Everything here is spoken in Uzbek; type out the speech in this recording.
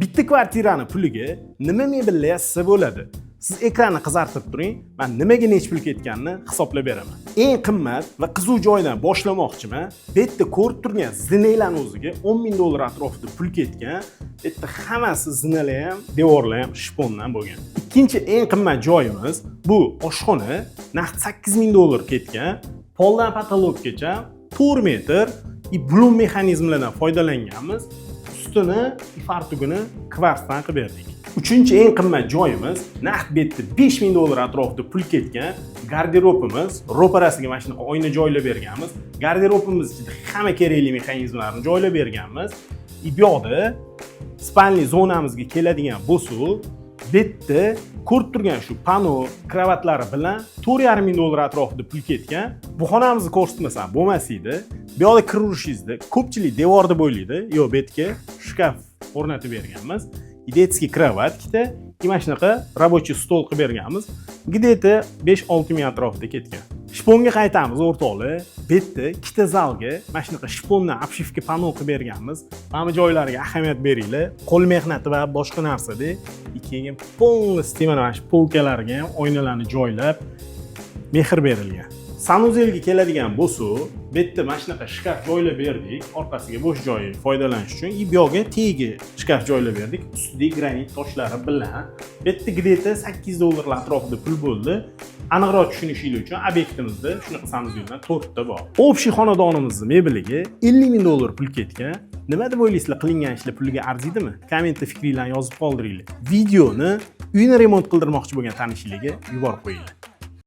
Bitta kvartirani puliga nima mebellar yasasa bo'ladi? Siz ekranni qizartirib turing, men nimaga nech pul ketganini hisoblab beraman. Eng qimmat va qizuv joydan boshlamoqchiman. Bu yerda ko'rib turgan zinalarning o'ziga $10,000 atrofida pul ketgan. Bu yerda hammasi zinalar ham, devorlar ham shpondan bo'lgan. Ikkinchi eng qimmat joyimiz bu oshxona. Naqd $8,000 ketgan. Poldan patologgacha 4 metr blum mexanizmlardan foydalanganmiz. Ustini fartugini kvartsdan qilib berdik. Uchinchi eng qimmat joyimiz naqd betda $5,000 atrofida pul ketgan garderobimiz. Ro'parasiga mana shunaqa oyna joylab berganmiz. Garderobimiz ichida hamma kerakli mexanizmlarni joylab berganmiz. Bu yoqda spalniy zonamizga keladigan bo'lsa, betda ko'rib turgan shu pano kravatlari bilan $4,500 atrofida pul ketgan. Bu xonamizni ko'rsatmasam bo'lmas edi. Bu yoqda kirishingizda ko'pchilik devorda bo'ylaydi. Yo'q, betga shkaf o'rnatib berganmiz. Детский kravat ikkita, mana shunaqa рабочий stol qilib berganmiz. Где-то 5-6 ming atrofida ketgan. Shponga qaytamiz o'rtoqlar. Bu yerda ikkita zalga mana shunaqa shpondan обшивка pano qilib berganmiz. Mana bu joylarga ahamiyat beringlar. Qo'l mehnati va boshqa narsada keyin полностью mana shu polkalarga ham oynalarni joylab mehr berilgan. Sanuzelga keladigan bo'lsa, bu yerda mana shunaqa shkaf joylab berdik, orqasiga bo'sh joyi foydalanish uchun. Bu yoqqa tegi shkaf joylab berdik, ustida granit toshlari bilan. Bu yerda где-то $8 atrofida pul bo'ldi. Aniqroq tushunishingiz uchun obyektimizda shunaqa sanuzellar 4 ta bor. Общий xonadonimizning mebeliga $50,000 pul ketgan. Nima deb o'ylaysizlar, qilingan ishlar puliga arziydimi? Kommentda fikringizni yozib qoldiringlar. Videoni uyni remont qildirmoqchi bo'lgan tanishlarga yuborib qo'yinglar.